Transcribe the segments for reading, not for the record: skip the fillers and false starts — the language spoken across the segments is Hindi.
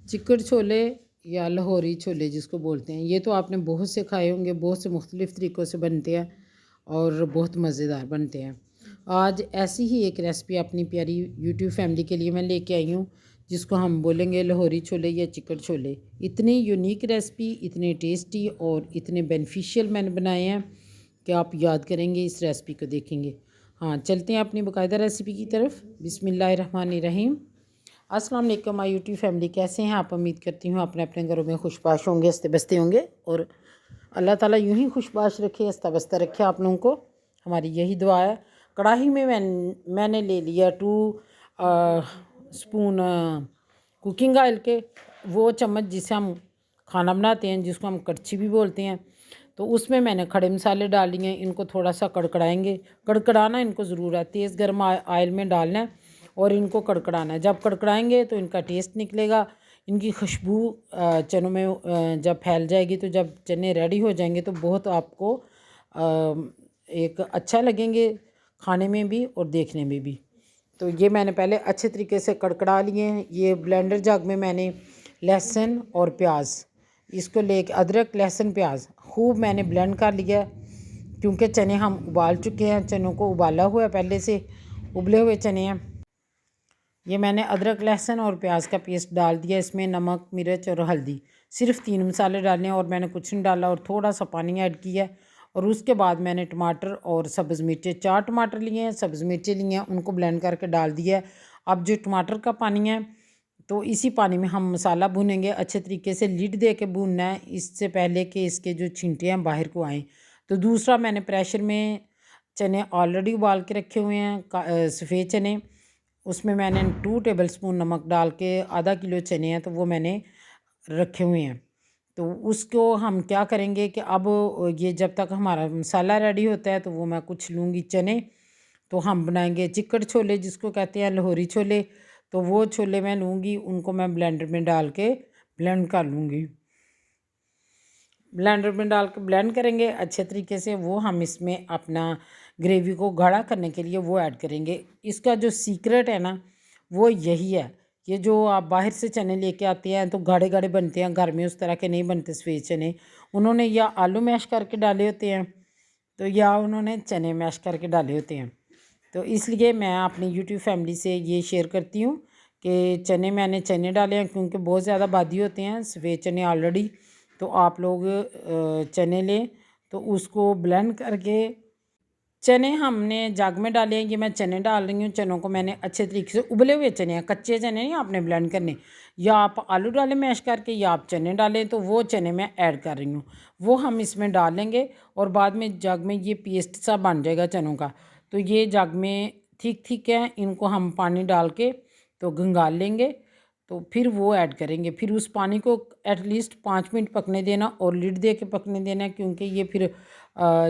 चिकड़ छोले या लाहौरी छोले जिसको बोलते हैं, ये तो आपने बहुत से खाए होंगे, बहुत से मुख्तलिफ़ तरीक़ों से बनते हैं और बहुत मज़ेदार बनते हैं। आज ऐसी ही एक रेसिपी अपनी प्यारी यूट्यूब फैमिली के लिए मैं लेके आई हूँ, जिसको हम बोलेंगे लाहौरी छोले या चिकड़ छोले। इतनी यूनिक रेसिपी, इतने टेस्टी और इतने बेनिफिशियल मैंने बनाए हैं कि आप याद करेंगे इस रेसिपी को देखेंगे। हाँ, चलते हैं अपनी बाकायदा रेसिपी की तरफ। बिस्मिल्लाहिर्रहमानिर्रहीम। अस्सलाम वालेकुम माय यूट्यूब फैमिली, कैसे हैं आप? उम्मीद करती हूँ अपने अपने घरों में खुशबाश होंगे, हंसते बसते होंगे और अल्लाह ताला यूं ही खुशबाश रखे, हंसता बसता रखे आप लोगों को, हमारी यही दुआ है। कढ़ाई में मैंने ले लिया 2 स्पून कुकिंग ऑयल के, वो चम्मच जिससे हम खाना बनाते हैं, जिसको हम कड़छी भी बोलते हैं। तो उसमें मैंने खड़े मसाले डाल लिए, इनको थोड़ा सा कड़कड़ाएंगे। कड़कड़ाना इनको ज़रूर है, तेज़ गर्म ऑयल में डालना है और इनको कड़कड़ाना है। जब कड़कड़ाएंगे तो इनका टेस्ट निकलेगा, इनकी खुशबू चनों में जब फैल जाएगी, तो जब चने रेडी हो जाएंगे तो बहुत आपको एक अच्छा लगेंगे खाने में भी और देखने में भी। तो ये मैंने पहले अच्छे तरीके से कड़कड़ा लिए हैं। ये ब्लेंडर जग में मैंने लहसुन और प्याज, इसको लेके अदरक लहसुन प्याज खूब मैंने ब्लेंड कर लिया, क्योंकि चने हम उबाल चुके हैं, चनों को उबाला हुआ है पहले से, उबले हुए चने हैं। ये मैंने अदरक लहसुन और प्याज का पेस्ट डाल दिया, इसमें नमक मिर्च और हल्दी, सिर्फ 3 मसाले डाले हैं और मैंने कुछ नहीं डाला, और थोड़ा सा पानी ऐड किया है। और उसके बाद मैंने टमाटर और सब्ज़ मिर्चें, 4 टमाटर लिए हैं, सब्ज़ मिर्चें लिए हैं, उनको ब्लेंड करके डाल दिया है। अब जो टमाटर का पानी है, तो इसी पानी में हम मसाला भूनेंगे। अच्छे तरीके से लिड दे के भूनना है, इससे पहले कि इसके जो छींटे हैं बाहर को आएँ। तो दूसरा, मैंने प्रेशर में चने ऑलरेडी उबाल के रखे हुए हैं, सफ़ेद चने, उसमें मैंने 2 टेबलस्पून नमक डाल के, आधा किलो चने हैं तो वो मैंने रखे हुए हैं। तो उसको हम क्या करेंगे कि अब ये जब तक हमारा मसाला रेडी होता है, तो वो मैं कुछ लूँगी चने। तो हम बनाएंगे चिकड़ छोले, जिसको कहते हैं लाहौरी छोले। तो वो छोले मैं लूँगी, उनको मैं ब्लेंडर में डाल के ब्लेंड कर लूँगी। ब्लेंडर में डाल के ब्लेंड करेंगे अच्छे तरीके से। वो हम इसमें अपना ग्रेवी को गाढ़ा करने के लिए वो ऐड करेंगे। इसका जो सीक्रेट है ना, वो यही है। ये जो आप बाहर से चने लेके आते हैं तो गाढ़े गाढ़े बनते हैं, घर में उस तरह के नहीं बनते सफ़ेद चने। उन्होंने या आलू मैश करके डाले होते हैं, तो या उन्होंने चने मैश करके डाले होते हैं। तो इसलिए मैं अपनी यूट्यूब फैमिली से ये शेयर करती हूँ कि मैंने चने डाले हैं, क्योंकि बहुत ज़्यादा बादी होते हैं सफ़ेद चने ऑलरेडी। तो आप लोग चने लें, तो उसको ब्लेंड करके, चने हमने जग में डाले हैं, ये मैं चने डाल रही हूँ। चनों को मैंने अच्छे तरीके से, उबले हुए चने हैं, कच्चे चने नहीं आपने ब्लेंड करने। या आप आलू डालें मैश करके, या आप चने डालें, तो वो चने मैं ऐड कर रही हूँ, वो हम इसमें डाल लेंगे। और बाद में जग में ये पेस्ट सा बन जाएगा चनों का। तो ये जग में ठीक ठीक है, इनको हम पानी डाल के तो गंगाल लेंगे। तो फिर वो ऐड करेंगे, फिर उस पानी को एटलीस्ट 5 मिनट पकने देना और लिड दे के पकने देना, क्योंकि ये फिर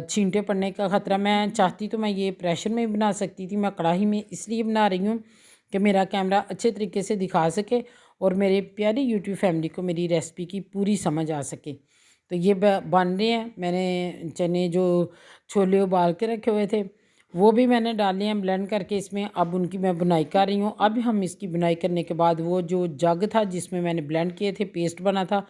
छींटे पड़ने का ख़तरा। मैं चाहती तो मैं ये प्रेशर में भी बना सकती थी, मैं कढ़ाई में इसलिए बना रही हूँ कि मेरा कैमरा अच्छे तरीके से दिखा सके और मेरे प्यारी यूट्यूब फैमिली को मेरी रेसिपी की पूरी समझ आ सके। तो ये बन रहे हैं। मैंने चने जो छोले उबाल के रखे हुए थे, वो भी मैंने डाले हैं ब्लेंड करके इसमें। अब उनकी मैं बुनाई कर रही हूँ। अब हम इसकी बुनाई करने के बाद, वो जो जग था जिसमें मैंने ब्लेंड किए थे, पेस्ट बना था,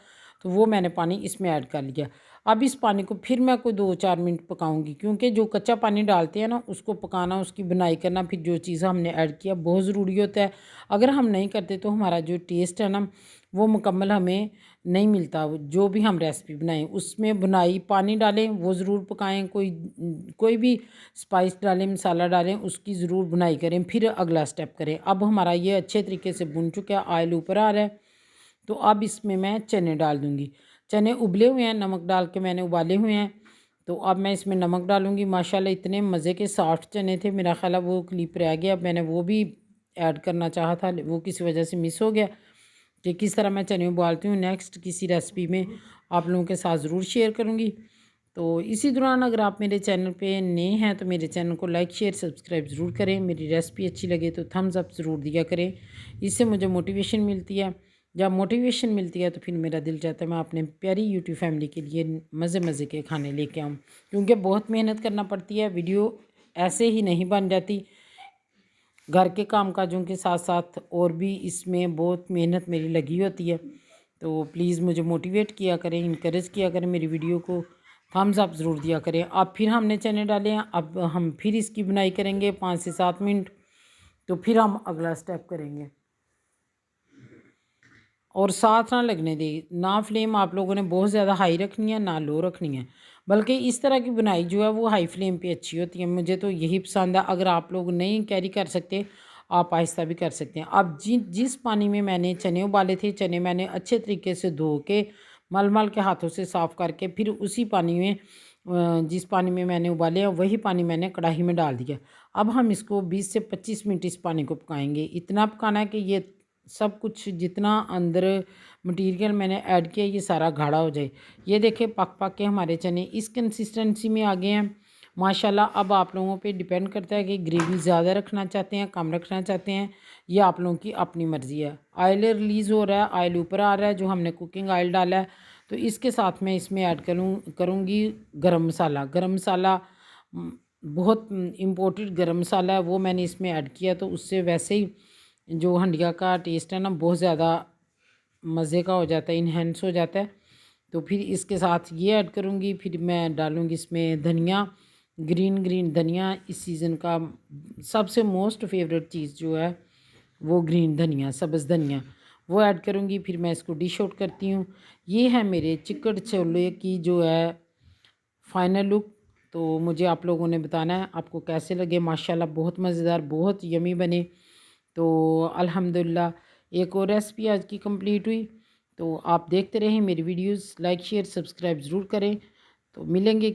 तो वो मैंने पानी इसमें ऐड कर लिया। अब इस पानी को फिर मैं कोई 2-4 मिनट पकाऊंगी, क्योंकि जो कच्चा पानी डालते हैं ना, उसको पकाना, उसकी बुनाई करना, फिर जो चीज़ हमने ऐड किया, बहुत ज़रूरी होता है। अगर हम नहीं करते तो हमारा जो टेस्ट है ना, वो मुकम्मल हमें नहीं मिलता। जो भी हम रेसिपी बनाएं, उसमें बुनाई, पानी डालें, वो ज़रूर पकाएं, कोई भी स्पाइस डालें, मसाला डालें, उसकी ज़रूर बुनाई करें, फिर अगला स्टेप करें। अब हमारा ये अच्छे तरीके से बुन चुका है, ऑयल ऊपर आ रहा है। तो अब इसमें मैं चने डाल दूँगी। चने उबले हुए हैं, नमक डाल के मैंने उबाले हुए हैं। तो अब मैं इसमें नमक डालूँगी। माशाल्लाह इतने मज़े के सॉफ्ट चने थे, मेरा ख़्याल है वो क्लिप रह गया, मैंने वो भी ऐड करना चाहा था, वो किसी वजह से मिस हो गया। कि किस तरह मैं चने उबालती हूँ, नेक्स्ट किसी रेसिपी में आप लोगों के साथ ज़रूर शेयर करूँगी। तो इसी दौरान अगर आप मेरे चैनल पे नए हैं तो मेरे चैनल को लाइक शेयर सब्सक्राइब ज़रूर करें। मेरी रेसिपी अच्छी लगे तो थम्स अप ज़रूर दिया करें, इससे मुझे मोटिवेशन मिलती है। जब मोटिवेशन मिलती है तो फिर मेरा दिल चाहता है मैं अपने प्यारी यूट्यूब फैमिली के लिए मज़े मज़े के खाने लेके आऊँ, क्योंकि बहुत मेहनत करना पड़ती है। वीडियो ऐसे ही नहीं बन जाती, घर के काम काजों के साथ साथ और भी इसमें बहुत मेहनत मेरी लगी होती है। तो प्लीज़ मुझे मोटिवेट किया करें, इनकरेज किया करें, मेरी वीडियो को थम्स अप ज़रूर दिया करें। अब फिर हमने चने डाले हैं, अब हम फिर इसकी बुनाई करेंगे 5 से 7 मिनट, तो फिर हम अगला स्टेप करेंगे। और साथ ना लगने दें, ना फ्लेम आप लोगों ने बहुत ज़्यादा हाई रखनी है ना लो रखनी है, बल्कि इस तरह की बुनाई जो है वो हाई फ्लेम पे अच्छी होती है। मुझे तो यही पसंद है। अगर आप लोग नहीं कैरी कर सकते, आप आहिस्ता भी कर सकते हैं। अब जिस पानी में मैंने चने उबाले थे, चने मैंने अच्छे तरीके से धो के मल मल के हाथों से साफ़ करके फिर उसी पानी में जिस पानी में मैंने उबाले हैं वही पानी मैंने कढ़ाई में डाल दिया। अब हम इसको 20 से 25 मिनट इस पानी को पकाएंगे। इतना पकाना है कि ये सब कुछ जितना अंदर मटेरियल मैंने ऐड किया ये सारा गाढ़ा हो जाए। ये देखिए पक पक के हमारे चने इस कंसिस्टेंसी में आ गए हैं माशाल्लाह। अब आप लोगों पे डिपेंड करता है कि ग्रेवी ज़्यादा रखना चाहते हैं, कम रखना चाहते हैं, ये आप लोगों की अपनी मर्ज़ी है। ऑयल रिलीज़ हो रहा है, ऑयल ऊपर आ रहा है जो हमने कुकिंग ऑयल डाला है। तो इसके साथ मैं इसमें ऐड करूँगी गरम मसाला। गरम मसाला बहुत इम्पोर्टेड गरम मसाला है, वो मैंने इसमें ऐड किया। तो उससे वैसे ही जो हंडिया का टेस्ट है ना बहुत ज़्यादा मज़े का हो जाता है, इन्हेंस हो जाता है। तो फिर इसके साथ ये ऐड करूँगी। फिर मैं डालूँगी इसमें धनिया, ग्रीन धनिया। इस सीज़न का सबसे मोस्ट फेवरेट चीज़ जो है वो ग्रीन धनिया, सब्ज़ धनिया, वो ऐड करूँगी। फिर मैं इसको डिश आउट करती हूँ। ये है मेरे चिकन छोले की जो है फाइनल लुक। तो मुझे आप लोगों ने बताना है आपको कैसे लगे। माशाल्लाह बहुत मज़ेदार, बहुत यमी बने। तो अल्हम्दुलिल्लाह एक और रेसिपी आज की कंप्लीट हुई। तो आप देखते रहें मेरी वीडियोस, लाइक शेयर सब्सक्राइब ज़रूर करें। तो मिलेंगे।